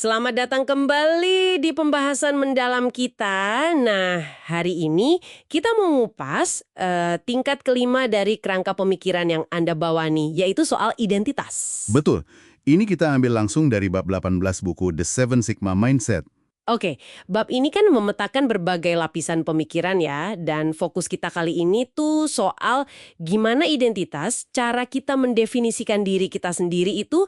Selamat datang kembali di pembahasan mendalam kita. Nah, hari ini kita mau ngupas tingkat kelima dari kerangka pemikiran yang Anda bawa nih, yaitu soal identitas. Betul. Ini kita ambil langsung dari bab 18 buku The Seven Sigma Mindset. Oke, bab ini kan memetakan berbagai lapisan pemikiran ya, dan fokus kita kali ini tuh soal gimana identitas, cara kita mendefinisikan diri kita sendiri itu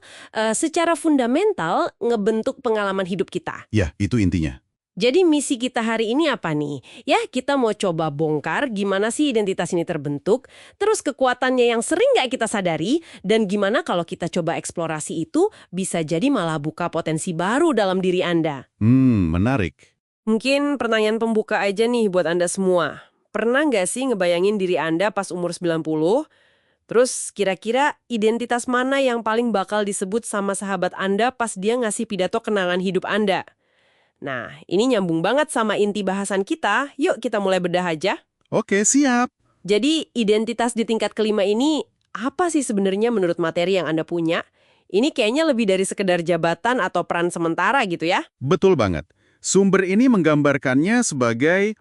secara fundamental ngebentuk pengalaman hidup kita. Ya, itu intinya. Jadi misi kita hari ini apa nih? Ya, kita mau coba bongkar gimana sih identitas ini terbentuk, terus kekuatannya yang sering nggak kita sadari, dan gimana kalau kita coba eksplorasi itu bisa jadi malah buka potensi baru dalam diri Anda. Menarik. Mungkin pertanyaan pembuka aja nih buat Anda semua. Pernah nggak sih ngebayangin diri Anda pas umur 90? Terus kira-kira identitas mana yang paling bakal disebut sama sahabat Anda pas dia ngasih pidato kenangan hidup Anda? Nah, ini nyambung banget sama inti bahasan kita. Yuk kita mulai bedah aja. Oke, siap. Jadi, identitas di tingkat kelima ini apa sih sebenarnya menurut materi yang Anda punya? Ini kayaknya lebih dari sekedar jabatan atau peran sementara gitu ya? Betul banget. Sumber ini menggambarkannya sebagai,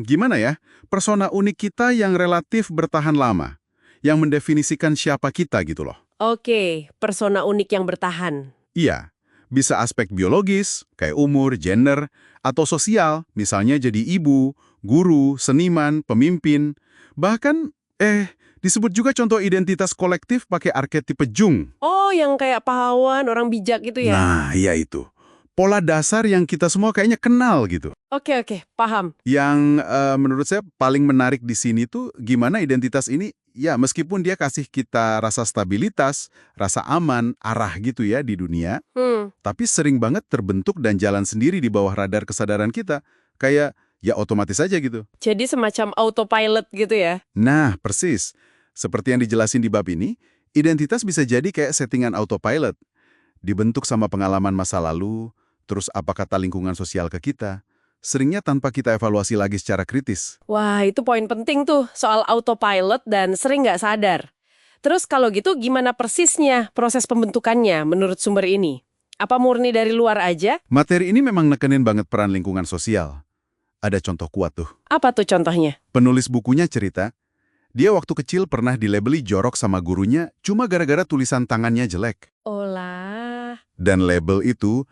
gimana ya, persona unik kita yang relatif bertahan lama, yang mendefinisikan siapa kita gitu loh. Oke, persona unik yang bertahan. Iya, bisa aspek biologis, kayak umur, gender, atau sosial, misalnya jadi ibu, guru, seniman, pemimpin. Bahkan, disebut juga contoh identitas kolektif pakai arketipe Jung. Oh, yang kayak pahlawan, orang bijak gitu ya? Nah, iya itu. Pola dasar yang kita semua kayaknya kenal gitu. Oke, paham. Yang menurut saya paling menarik di sini tuh gimana identitas ini, ya meskipun dia kasih kita rasa stabilitas, rasa aman, arah gitu ya di dunia, tapi sering banget terbentuk dan jalan sendiri di bawah radar kesadaran kita. Kayak, ya otomatis aja gitu. Jadi semacam autopilot gitu ya? Nah, persis. Seperti yang dijelasin di bab ini, identitas bisa jadi kayak settingan autopilot. Dibentuk sama pengalaman masa lalu, terus apa kata lingkungan sosial ke kita. Seringnya tanpa kita evaluasi lagi secara kritis. Wah, itu poin penting tuh, soal autopilot dan sering nggak sadar. Terus kalau gitu gimana persisnya proses pembentukannya menurut sumber ini? Apa murni dari luar aja? Materi ini memang nekenin banget peran lingkungan sosial. Ada contoh kuat tuh. Apa tuh contohnya? Penulis bukunya cerita, dia waktu kecil pernah dilabeli jorok sama gurunya cuma gara-gara tulisan tangannya jelek. Olah. Dan label itu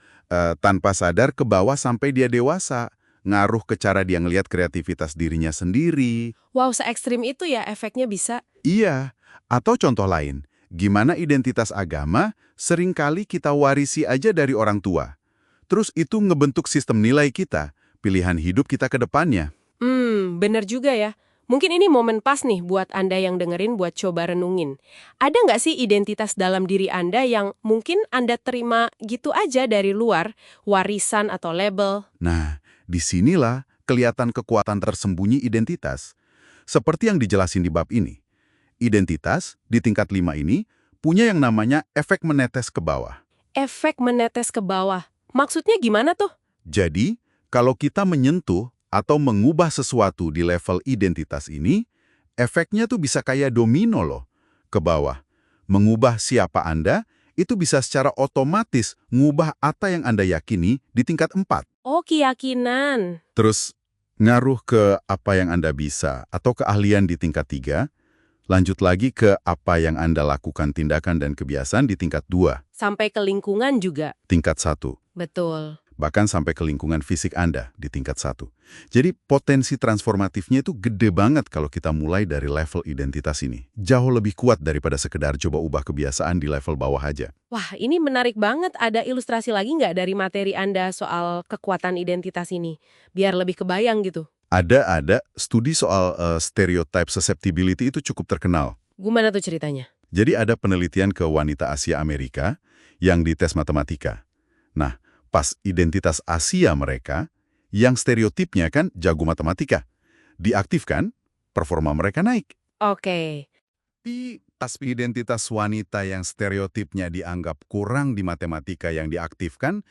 tanpa sadar ke bawah sampai dia dewasa. Ngaruh ke cara dia ngelihat kreativitas dirinya sendiri. Wow, se-ekstrim itu ya efeknya bisa. Iya. Atau contoh lain, gimana identitas agama seringkali kita warisi aja dari orang tua. Terus itu ngebentuk sistem nilai kita, pilihan hidup kita ke depannya. Bener juga ya. Mungkin ini momen pas nih buat Anda yang dengerin buat coba renungin. Ada nggak sih identitas dalam diri Anda yang mungkin Anda terima gitu aja dari luar, warisan atau label? Nah, disinilah kelihatan kekuatan tersembunyi identitas. Seperti yang dijelasin di bab ini. Identitas di tingkat 5 ini punya yang namanya efek menetes ke bawah. Efek menetes ke bawah. Maksudnya gimana tuh? Jadi, kalau kita menyentuh atau mengubah sesuatu di level identitas ini, efeknya tuh bisa kayak domino loh, ke bawah. Mengubah siapa Anda, itu bisa secara otomatis ngubah apa yang Anda yakini di tingkat 4. Oh, keyakinan. Terus, ngaruh ke apa yang Anda bisa atau keahlian di tingkat 3, lanjut lagi ke apa yang Anda lakukan tindakan dan kebiasaan di tingkat 2, Sampai ke lingkungan juga. tingkat 1. Betul. Bahkan sampai ke lingkungan fisik Anda di tingkat 1. Jadi potensi transformatifnya itu gede banget kalau kita mulai dari level identitas ini. Jauh lebih kuat daripada sekedar coba ubah kebiasaan di level bawah aja. Wah, ini menarik banget. Ada ilustrasi lagi nggak dari materi Anda soal kekuatan identitas ini? Biar lebih kebayang gitu. Ada studi soal stereotype susceptibility itu cukup terkenal. Gimana tuh ceritanya? Jadi ada penelitian ke wanita Asia Amerika yang dites matematika. Nah, pas identitas Asia mereka, yang stereotipnya kan jago matematika, diaktifkan, performa mereka naik. Oke. Tapi pas identitas wanita yang stereotipnya dianggap kurang di matematika yang diaktifkan,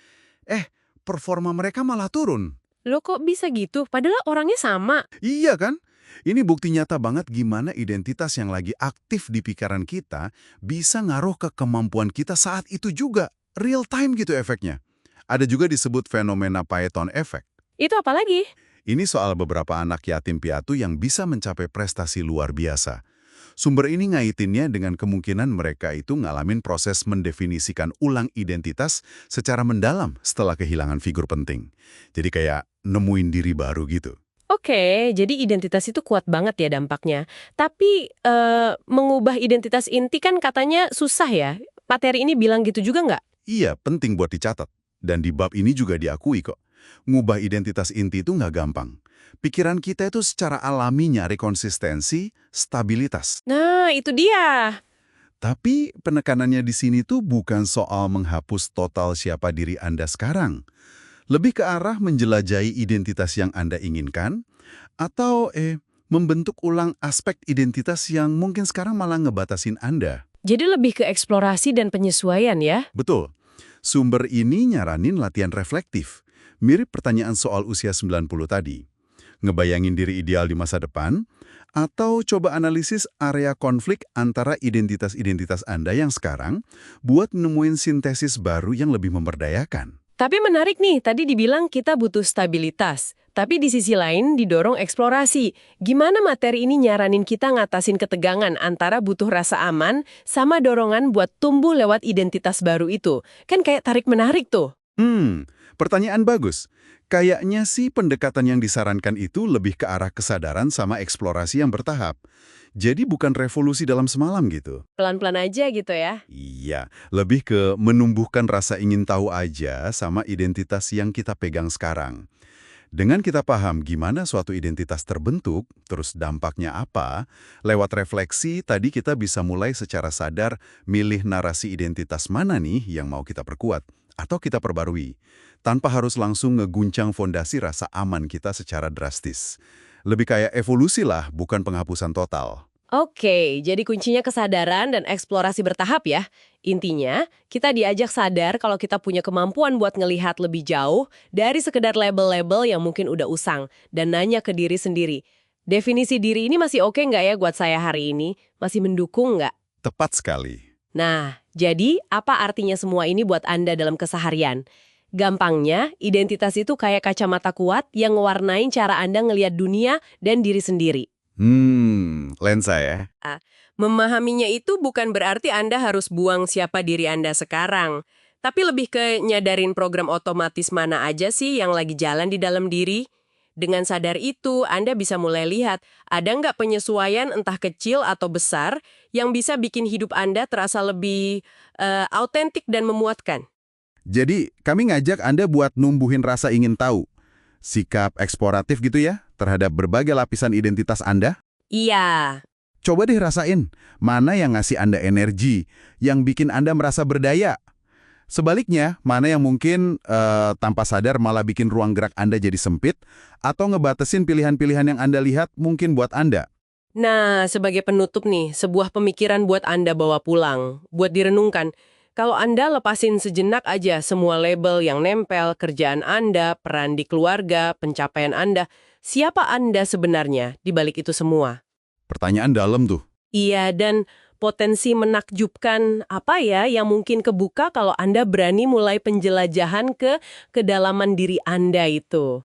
performa mereka malah turun. Loh kok bisa gitu? Padahal orangnya sama. Iya kan? Ini bukti nyata banget gimana identitas yang lagi aktif di pikiran kita bisa ngaruh ke kemampuan kita saat itu juga. Real time gitu efeknya. Ada juga disebut fenomena Pareto Effect. Itu apa lagi? Ini soal beberapa anak yatim piatu yang bisa mencapai prestasi luar biasa. Sumber ini ngaitinnya dengan kemungkinan mereka itu ngalamin proses mendefinisikan ulang identitas secara mendalam setelah kehilangan figur penting. Jadi kayak nemuin diri baru gitu. Oke, jadi identitas itu kuat banget ya dampaknya. Tapi mengubah identitas inti kan katanya susah ya. Materi ini bilang gitu juga nggak? Iya, penting buat dicatat. Dan di bab ini juga diakui kok. Ngubah identitas inti itu nggak gampang. Pikiran kita itu secara alami nyari konsistensi, stabilitas. Nah, itu dia. Tapi penekanannya di sini tuh bukan soal menghapus total siapa diri Anda sekarang. Lebih ke arah menjelajahi identitas yang Anda inginkan, atau membentuk ulang aspek identitas yang mungkin sekarang malah ngebatasin Anda. Jadi lebih ke eksplorasi dan penyesuaian ya? Betul. Sumber ini nyaranin latihan reflektif. Mirip pertanyaan soal usia 90 tadi. Ngebayangin diri ideal di masa depan, atau coba analisis area konflik antara identitas-identitas Anda yang sekarang buat nemuin sintesis baru yang lebih memberdayakan. Tapi menarik nih, tadi dibilang kita butuh stabilitas. Tapi di sisi lain didorong eksplorasi. Gimana materi ini nyaranin kita ngatasin ketegangan antara butuh rasa aman sama dorongan buat tumbuh lewat identitas baru itu? Kan kayak tarik-menarik tuh. Pertanyaan bagus. Kayaknya sih pendekatan yang disarankan itu lebih ke arah kesadaran sama eksplorasi yang bertahap. Jadi bukan revolusi dalam semalam gitu. Pelan-pelan aja gitu ya. Iya, lebih ke menumbuhkan rasa ingin tahu aja sama identitas yang kita pegang sekarang. Dengan kita paham gimana suatu identitas terbentuk, terus dampaknya apa, lewat refleksi tadi kita bisa mulai secara sadar milih narasi identitas mana nih yang mau kita perkuat atau kita perbarui, tanpa harus langsung ngeguncang fondasi rasa aman kita secara drastis. Lebih kayak evolusi lah, bukan penghapusan total. Oke, jadi kuncinya kesadaran dan eksplorasi bertahap ya. Intinya, kita diajak sadar kalau kita punya kemampuan buat ngelihat lebih jauh dari sekedar label-label yang mungkin udah usang, dan nanya ke diri sendiri. Definisi diri ini masih oke nggak ya buat saya hari ini? Masih mendukung nggak? Tepat sekali. Nah, jadi apa artinya semua ini buat Anda dalam keseharian? Gampangnya, identitas itu kayak kacamata kuat yang ngewarnain cara Anda ngelihat dunia dan diri sendiri. Lensa ya. Memahaminya itu bukan berarti Anda harus buang siapa diri Anda sekarang, tapi lebih ke nyadarin program otomatis mana aja sih yang lagi jalan di dalam diri. Dengan sadar itu, Anda bisa mulai lihat, ada nggak penyesuaian entah kecil atau besar yang bisa bikin hidup Anda terasa lebih autentik dan memuatkan. Jadi, kami ngajak Anda buat numbuhin rasa ingin tahu. Sikap eksploratif gitu ya, terhadap berbagai lapisan identitas Anda. Iya. Coba deh rasain, mana yang ngasih Anda energi, yang bikin Anda merasa berdaya. Sebaliknya, mana yang mungkin tanpa sadar malah bikin ruang gerak Anda jadi sempit, atau ngebatasin pilihan-pilihan yang Anda lihat mungkin buat Anda. Nah, sebagai penutup nih, sebuah pemikiran buat Anda bawa pulang, buat direnungkan. Kalau Anda lepasin sejenak aja semua label yang nempel, kerjaan Anda, peran di keluarga, pencapaian Anda, siapa Anda sebenarnya di balik itu semua? Pertanyaan dalam tuh. Iya, dan potensi menakjubkan apa ya yang mungkin kebuka kalau Anda berani mulai penjelajahan ke kedalaman diri Anda itu.